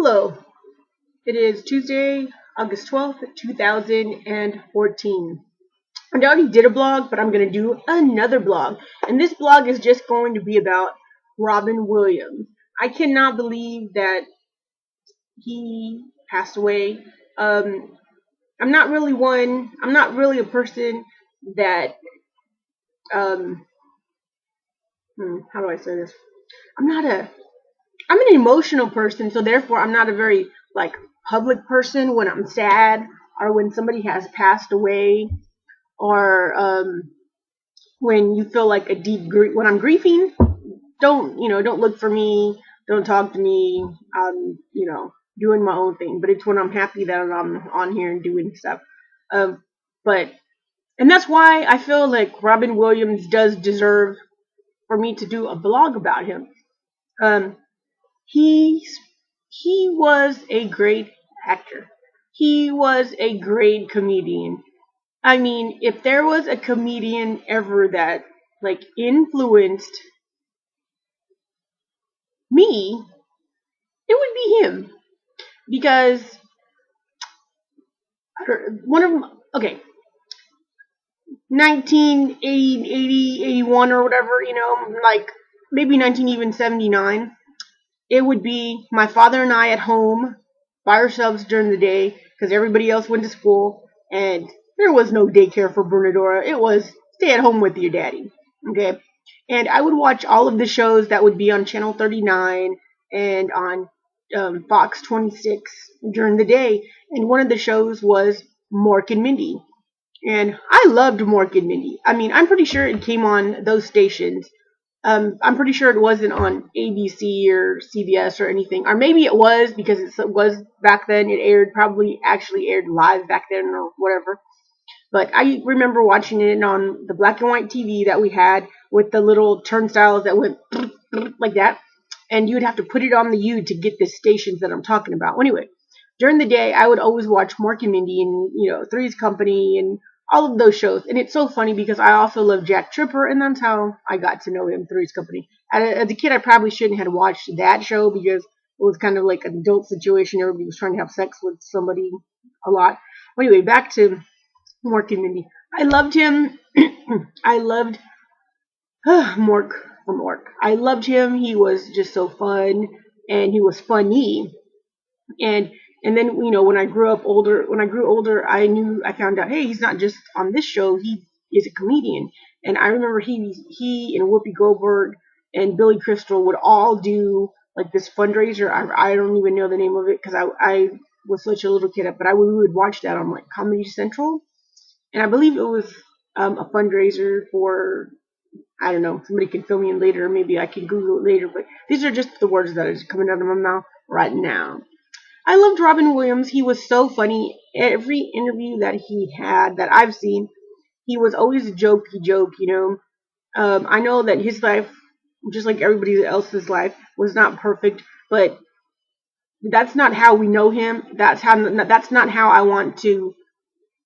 Hello, it is Tuesday, August 12th, 2014. I already did a blog, but I'm going to do another blog. And this blog is just going to be about Robin Williams. I cannot believe that he passed away. I'm not really a person that, um, how do I say this? I'm not a I'm an emotional person, so therefore I'm not a very like public person when I'm sad or when somebody has passed away or when you feel like a deep grief. When I'm grieving, don't look for me, don't talk to me. Doing my own thing. But it's when I'm happy that I'm on here and doing stuff. Um, but and that's why I feel like Robin Williams does deserve for me to do a blog about him. Um, He he was a great actor. He was a great comedian. I mean, if there was a comedian ever that like influenced me, it would be him because one of okay, 1980, 80, 81 or whatever, like maybe 19 even 79. It would be my father and I at home by ourselves during the day because everybody else went to school and there was no daycare for Bernadora. It was stay at home with your daddy. Okay. And I would watch all of the shows that would be on Channel 39 and on Fox 26 during the day. And one of the shows was Mork and Mindy. And I loved Mork and Mindy. I mean, I'm pretty sure it came on those stations. I'm pretty sure it wasn't on ABC or CBS or anything, or maybe it was because it was back then. It aired probably actually aired live back then or whatever. But I remember watching it on the black and white TV that we had with the little turnstiles that went like that, and you would have to put it on the U to get the stations that I'm talking about. Well, anyway, during the day, I would always watch Mork and Mindy and Three's Company and all of those shows. And it's so funny because I also love Jack Tripper, and that's how I got to know him, Three's Company. As a kid, I probably shouldn't have watched that show because it was kind of like an adult situation. Everybody was trying to have sex with somebody a lot. Anyway, back to Mork and Mindy. I loved him. I loved Mork from Mork. I loved him. He was just so fun, and he was funny. And and then when I grew older, I found out, hey, he's not just on this show. He is a comedian. And I remember he and Whoopi Goldberg and Billy Crystal would all do like this fundraiser. I don't even know the name of it because I was such a little kid, but we would watch that on like Comedy Central, and I believe it was a fundraiser for, I don't know. Somebody can fill me in later. Maybe I can Google it later. But these are just the words that are just coming out of my mouth right now. I loved Robin Williams. He was so funny. Every interview that he had that I've seen, he was always a jokey joke. I know that his life, just like everybody else's life, was not perfect, but that's not how we know him. That's not how I want to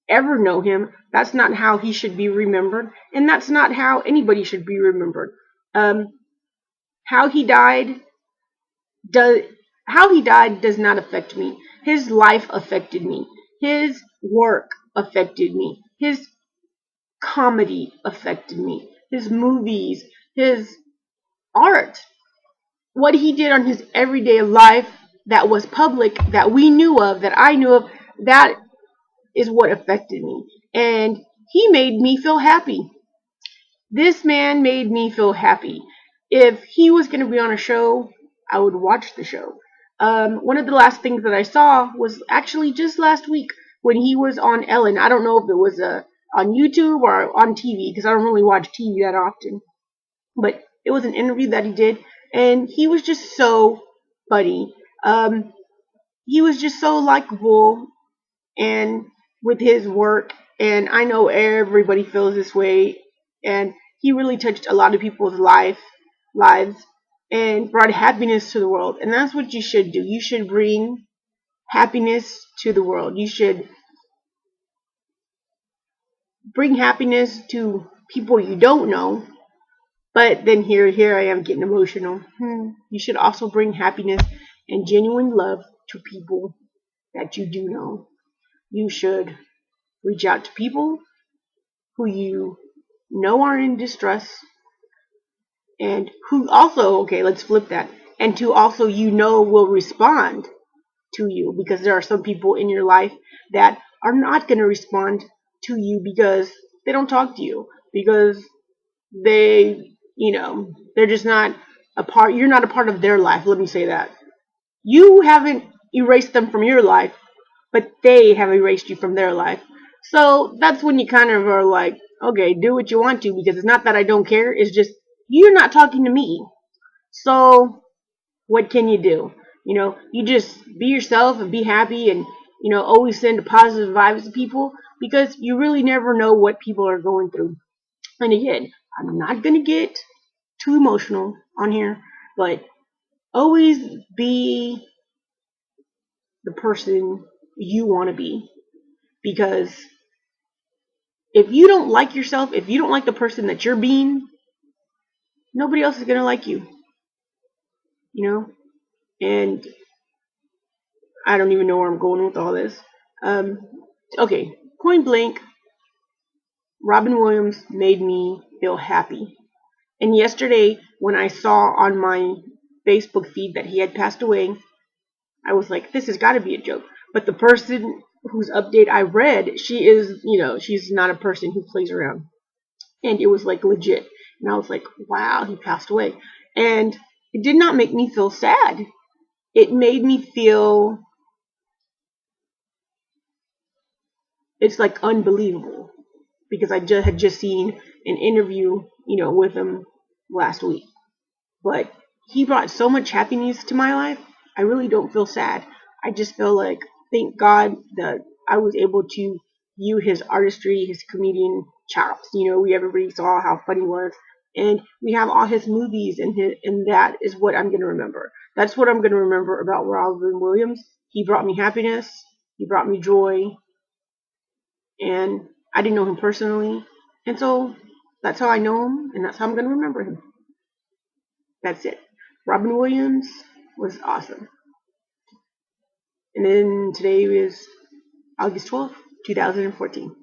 ever know him. That's not how he should be remembered, and that's not how anybody should be remembered. Um, how he died does how he died does not affect me. His life affected me. His work affected me. His comedy affected me. His movies, his art, what he did on his everyday life that was public, that we knew of, that I knew of, that is what affected me. And he made me feel happy. This man made me feel happy. If he was going to be on a show, I would watch the show. One of the last things that I saw was actually just last week when he was on Ellen. I don't know if it was on YouTube or on TV because I don't really watch TV that often. But it was an interview that he did, and he was just so funny. He was just so likable and with his work, and I know everybody feels this way, and he really touched a lot of people's lives and brought happiness to the world, and that's what you should do. You should bring happiness to the world. You should bring happiness to people you don't know. But then here I am getting emotional. You should also bring happiness and genuine love to people that you do know. You should reach out to people who you know are in distress, and who also, okay, let's flip that, and to also will respond to you, because there are some people in your life that are not going to respond to you because they don't talk to you, because they're just not a part, you're not a part of their life. Let me say that. You haven't erased them from your life, but they have erased you from their life. So that's when you kind of are like, okay, do what you want to, because it's not that I don't care, it's just you're not talking to me. So what can you do? You just be yourself and be happy, and always send positive vibes to people, because you really never know what people are going through. And again, I'm not going to get too emotional on here, but always be the person you want to be, because if you don't like yourself, if you don't like the person that you're being, nobody else is going to like you, you know? And I don't even know where I'm going with all this. Um, okay, point blank, Robin Williams made me feel happy. And yesterday, when I saw on my Facebook feed that he had passed away, I was like, this has got to be a joke. But the person whose update I read, she's not a person who plays around. And it was like legit. And I was like, wow, he passed away. And it did not make me feel sad. It made me feel, it's like unbelievable, because I had just seen an interview, with him last week. But he brought so much happiness to my life. I really don't feel sad. I just feel like, thank God that I was able to view his artistry, his comedian chops. Everybody saw how funny he was, and we have all his movies, and that is what I'm gonna remember. That's what I'm gonna remember about Robin Williams. He brought me happiness. He brought me joy, and I didn't know him personally, and so that's how I know him, and that's how I'm gonna remember him. That's it. Robin Williams was awesome. And then today is August 12th, 2014.